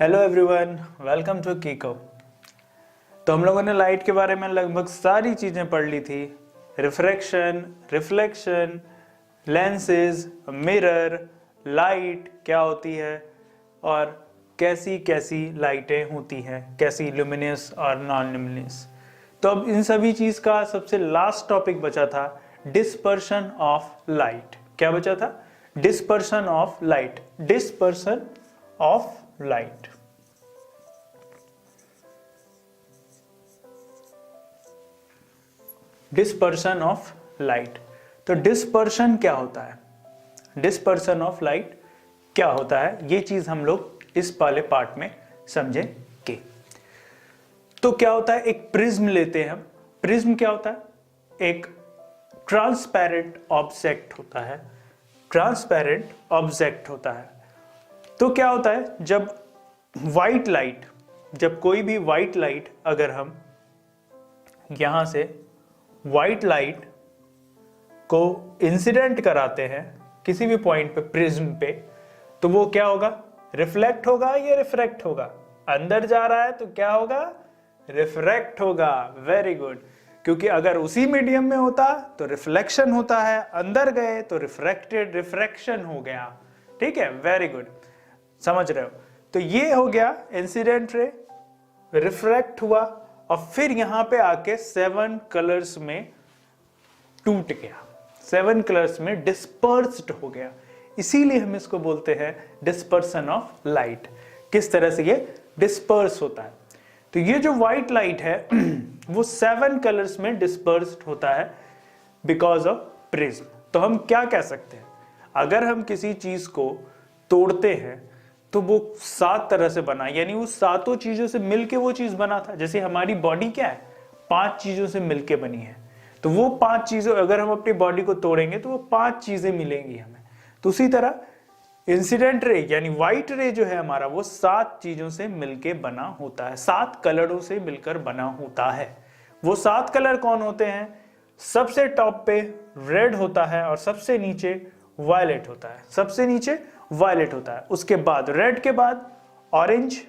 Hello everyone, welcome to Kiko. तो हम लोगों ने लाइट के बारे में लगभग सारी चीज़ें पढ़ ली थी। Refraction, reflection, lenses, mirror, light क्या होती है और कैसी कैसी लाइटें होती हैं, कैसी ल्यूमिनस और नॉन ल्यूमिनस। तो अब इन सभी चीज़ का सबसे लास्ट टॉपिक बचा था डिस्पर्शन ऑफ लाइट। क्या बचा था? Dispersion of light. Dispersion of light. Dispersion of light. तो डिस्पर्शन क्या होता है, डिस्पर्शन ऑफ लाइट क्या होता है, ये चीज हम लोग इस वाले पार्ट में समझेंगे। तो क्या होता है, एक प्रिज्म लेते हैं हम। प्रिज्म क्या होता है? एक ट्रांसपेरेंट ऑब्जेक्ट होता है। ट्रांसपेरेंट ऑब्जेक्ट होता है। तो क्या होता है, जब व्हाइट लाइट, जब कोई भी व्हाइट लाइट अगर हम यहां से व्हाइट लाइट को इंसिडेंट कराते हैं किसी भी पॉइंट पे प्रिज्म पे, तो वो क्या होगा? रिफ्लेक्ट होगा या रिफ्रैक्ट होगा? अंदर जा रहा है तो क्या होगा? रिफ्रैक्ट होगा। Very good. क्योंकि अगर उसी मीडियम में होता तो रिफ्लेक्शन होता है, अंदर गए तो रिफ्रैक्टेड, रिफ्रैक्शन हो गया। ठीक है, वेरी गुड, समझ रहे हो? तो ये हो गया इंसिडेंट रे, रिफ्रैक्ट हुआ और फिर यहां पे आके 7 कलर्स में टूट गया, 7 कलर्स में डिस्पर्स्ड हो गया। इसीलिए हम इसको बोलते हैं डिस्पर्सन ऑफ लाइट। किस तरह से ये डिस्पर्स होता है? तो ये जो व्हाइट लाइट है वो 7 कलर्स में डिस्पर्स्ड होता है बिकॉज ऑफ प्रिज्म। तो हम क्या कह सकते हैं, अगर हम किसी चीज को तोड़ते हैं तो वो 7 तरह से बना, यानी वो 7 चीजों से मिलके वो चीज बना था। जैसे हमारी बॉडी क्या है, 5 चीजों से मिलके बनी है। तो वो 5 चीजों, अगर हम अपनी बॉडी को तोड़ेंगे तो वो 5 चीजें मिलेंगी हमें। तो उसी तरह इंसिडेंट रे यानी व्हाइट रे जो है हमारा, वो 7 चीजों से मिलके बना होता है, 7 कलरों से मिलकर बना होता है। वो 7 कलर कौन होते हैं? सबसे टॉप पे रेड होता है और सबसे नीचे वायलेट होता है। सबसे नीचे वायलेट होता है, उसके बाद रेड के बाद orange,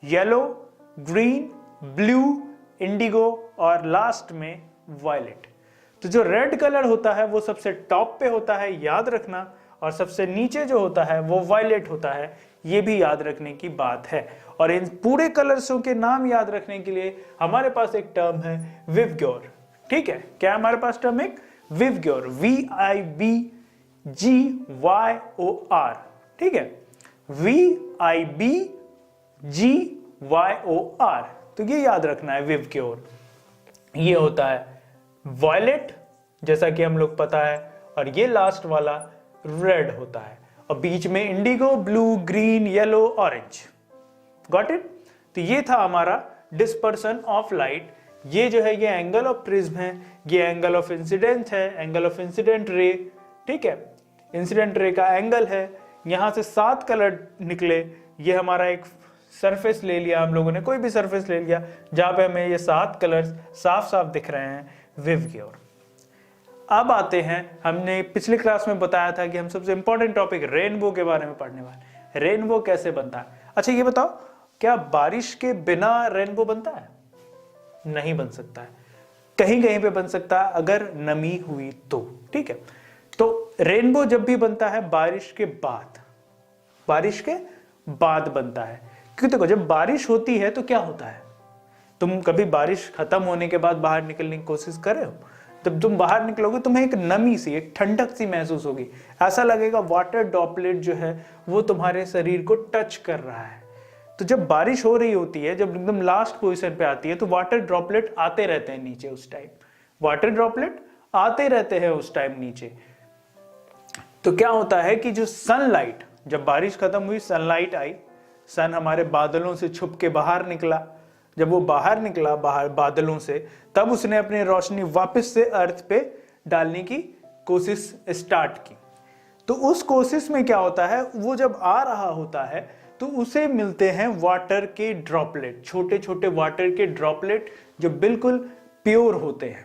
yellow, green, blue, Indigo और लास्ट में वायलेट। तो जो रेड कलर होता है वो सबसे टॉप पे होता है, याद रखना, और सबसे नीचे जो होता है वो वायलेट होता है। ये भी याद रखने की बात है। और इन पूरे कलर्सों के नाम याद रखने के लिए हमारे पास एक टर्म है विवग्योर। ठीक है, क्या हमारे पास टर्म? एक विवग्योर, VIVGYOR। ठीक है, VIVGYOR। तो ये याद रखना है विवग्योर। ये होता है वायलेट, जैसा कि हम लोग पता है, और ये लास्ट वाला रेड होता है, और बीच में Indigo, blue, green, yellow, orange. Got it? तो ये था हमारा डिस्पर्सन ऑफ लाइट। ये जो है ये एंगल ऑफ प्रिज्म है, ये एंगल ऑफ इंसिडेंट है, एंगल ऑफ इंसिडेंट रे। ठीक है, इंसिडेंट रे का एंगल है। यहां से 7 कलर निकले। ये हमारा एक सरफेस ले लिया हम लोगों ने, कोई भी सरफेस ले लिया जहां पे हमें ये 7 कलर्स साफ साफ दिख रहे हैं, विवग्योर। अब आते हैं, हमने पिछली क्लास में बताया था कि हम सबसे इंपॉर्टेंट टॉपिक रेनबो के बारे में पढ़ने वाले। रेनबो कैसे बनता है? अच्छा ये बताओ, क्या बारिश के बिना रेनबो बनता है? नहीं बन सकता है। कहीं कहीं पे बन सकता है अगर नमी हुई तो। ठीक है, तो रेनबो जब भी बनता है बारिश के बाद, बारिश के बाद बनता है। क्योंकि देखो, जब बारिश होती है तो क्या होता है, तुम कभी बारिश खत्म होने के बाद बाहर निकलने की कोशिश कर रहे हो? जब तुम बाहर निकलोगे तुम्हें एक नमी सी, एक ठंडक सी महसूस होगी। ऐसा लगेगा वाटर ड्रॉपलेट जो है वो तुम्हारे शरीर को टच कर रहा है। तो जब बारिश हो रही होती है, जब एकदम लास्ट पोजीशन पे आती है, तो वाटर ड्रॉपलेट आते रहते हैं नीचे उस टाइम, वाटर ड्रॉपलेट आते रहते हैं उस टाइम नीचे। तो क्या होता है कि जो सनलाइट, जब बारिश खत्म हुई, सनलाइट आई, सन हमारे बादलों से छुप के बाहर निकला। जब वो बाहर निकला, बाहर बादलों से, तब उसने अपनी रोशनी वापस से अर्थ पे डालने की कोशिश स्टार्ट की। तो उस कोशिश में क्या होता है, वो जब आ रहा होता है तो उसे मिलते हैं वाटर के ड्रॉपलेट, छोटे छोटे वाटर के ड्रॉपलेट जो बिल्कुल प्योर होते हैं।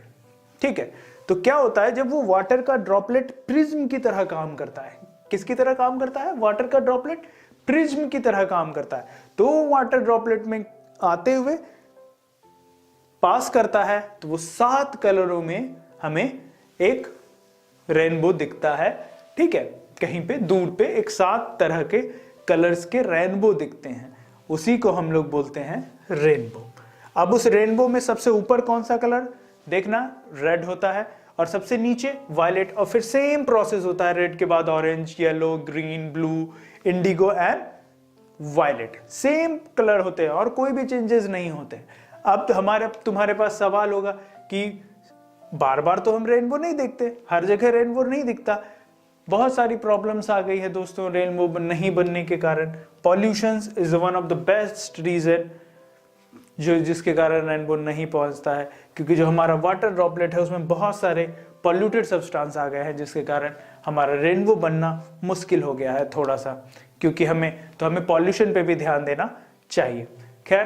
ठीक है, तो क्या होता है, जब वो वाटर का ड्रॉपलेट प्रिज्म की तरह काम करता है। किसकी तरह काम करता है? वाटर का ड्रॉपलेट प्रिज्म की तरह काम करता है। तो वाटर ड्रॉपलेट में आते हुए पास करता है तो वो 7 कलरों में हमें एक रेनबो दिखता है। ठीक है, कहीं पे दूर पे एक 7 तरह के कलर्स के रेनबो दिखते हैं, उसी को हम लोग बोलते हैं रेनबो। अब उस रेनबो में सबसे ऊपर कौन सा कलर देखना, रेड होता है, और सबसे नीचे वायलेट, और फिर सेम प्रोसेस होता है, रेड के बाद orange, yellow, green, blue, indigo and violet, same colour होते हैं और कोई भी चेंजेस नहीं होते। अब तुम्हारे पास सवाल होगा कि बार बार तो हम रेनबो नहीं देखते, हर जगह रेनबो नहीं दिखता, बहुत सारी प्रॉब्लम्स आ गई है दोस्तों रेनबो नहीं बनने के कारण। Pollution is one of the best reason जिसके कारण रेनबो नहीं पहुंचता है, क्योंकि जो हमारा वाटर ड्रॉपलेट है उसमें बहुत सारे पॉल्यूटेड सब्सटेंस आ गए हैं, जिसके कारण हमारा रेनबो बनना मुश्किल हो गया है थोड़ा सा, क्योंकि हमें पॉल्यूशन पे भी ध्यान देना चाहिए। खैर,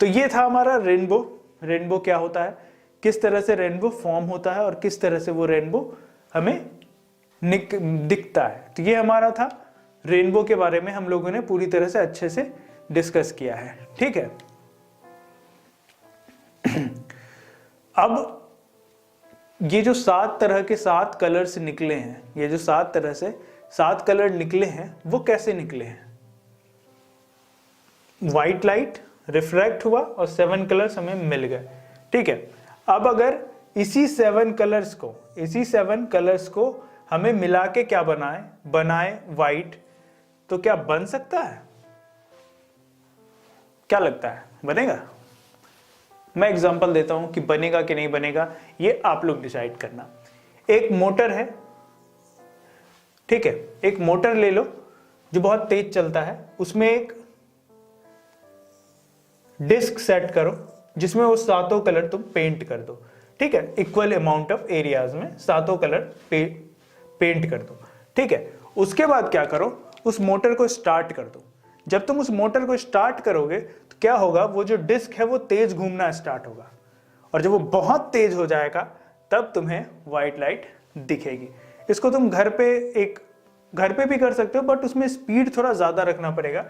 तो ये था हमारा रेनबो। रेनबो क्या होता है, किस तरह से रेनबो फॉर्म होता है और किस तरह से वो रेनबो हमें दिखता है। तो ये हमारा था रेनबो के बारे में, हम लोगों ने पूरी तरह से अच्छे से डिस्कस किया है। ठीक है, अब ये जो 7 तरह के 7 कलर्स निकले हैं, ये जो 7 तरह से 7 कलर निकले हैं, वो कैसे निकले हैं? व्हाइट लाइट रिफ्रैक्ट हुआ और 7 कलर्स हमें मिल गए। ठीक है, अब अगर इसी 7 कलर्स को हमें मिला के क्या बनाए व्हाइट, तो क्या बन सकता है? क्या लगता है, बनेगा? मैं एग्जांपल देता हूं कि बनेगा कि नहीं बनेगा, ये आप लोग डिसाइड करना। एक मोटर है, ठीक है, एक मोटर ले लो जो बहुत तेज चलता है, उसमें एक डिस्क सेट करो जिसमें वो 7 कलर तुम पेंट कर दो। ठीक है, इक्वल अमाउंट ऑफ एरियाज में 7 कलर पेंट कर दो। ठीक है, उसके बाद क्या करो, उस मोटर को स्टार्ट कर दो। जब तुम उस मोटर को स्टार्ट करोगे तो क्या होगा, वो जो डिस्क है वो तेज घूमना स्टार्ट होगा, और जब वो बहुत तेज हो जाएगा तब तुम्हें व्हाइट लाइट दिखेगी। इसको तुम घर पे भी कर सकते हो, बट उसमें स्पीड थोड़ा ज्यादा रखना पड़ेगा।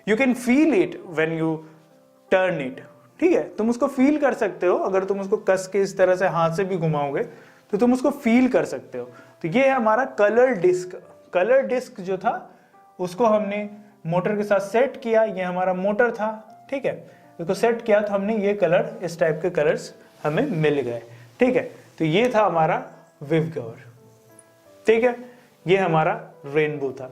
You can feel it when U turn it. ठीक है, तुम उसको फील कर सकते हो, अगर तुम उसको कस के इस तरह से हाथ से भी घुमाओगे तो तुम उसको फील कर सकते हो। तो ये है हमारा कलर डिस्क। कलर डिस्क जो था उसको हमने मोटर के साथ सेट किया, ये हमारा मोटर था। ठीक है, इसको सेट किया तो हमने ये कलर, इस टाइप के कलर्स हमें मिल गए। ठीक है, तो ये था हमारा विवगवर। ठीक है, ये हमारा रेनबो था।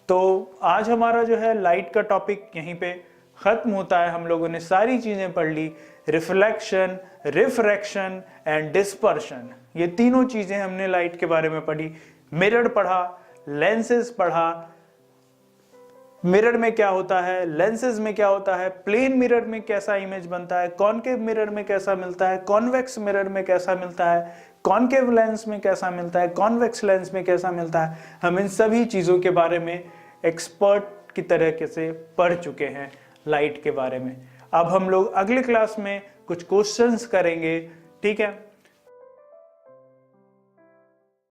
तो आज हमारा जो है लाइट का टॉपिक यहीं पे खत्म होता है। हम लोगों ने सारी चीजें पढ़ ली, रिफ्लेक्शन, रिफ्रैक्शन एंड डिस्पर्शन, ये तीनों चीजें हमने लाइट के बारे में पढ़ी। मिरर पढ़ा, लेंसेज पढ़ा, मिरर में क्या होता है, लेंसेज में क्या होता है, प्लेन मिरर में कैसा इमेज बनता है, कॉनकेव मिरर में कैसा मिलता है, कॉन्वेक्स मिरर में कैसा मिलता है, कॉनकेव लेंस में कैसा मिलता है, कॉन्वेक्स लेंस में कैसा मिलता है। हम इन सभी चीजों के बारे में एक्सपर्ट की तरह से पढ़ चुके हैं लाइट के बारे में। अब हम लोग अगले क्लास में कुछ क्वेश्चंस करेंगे। ठीक है,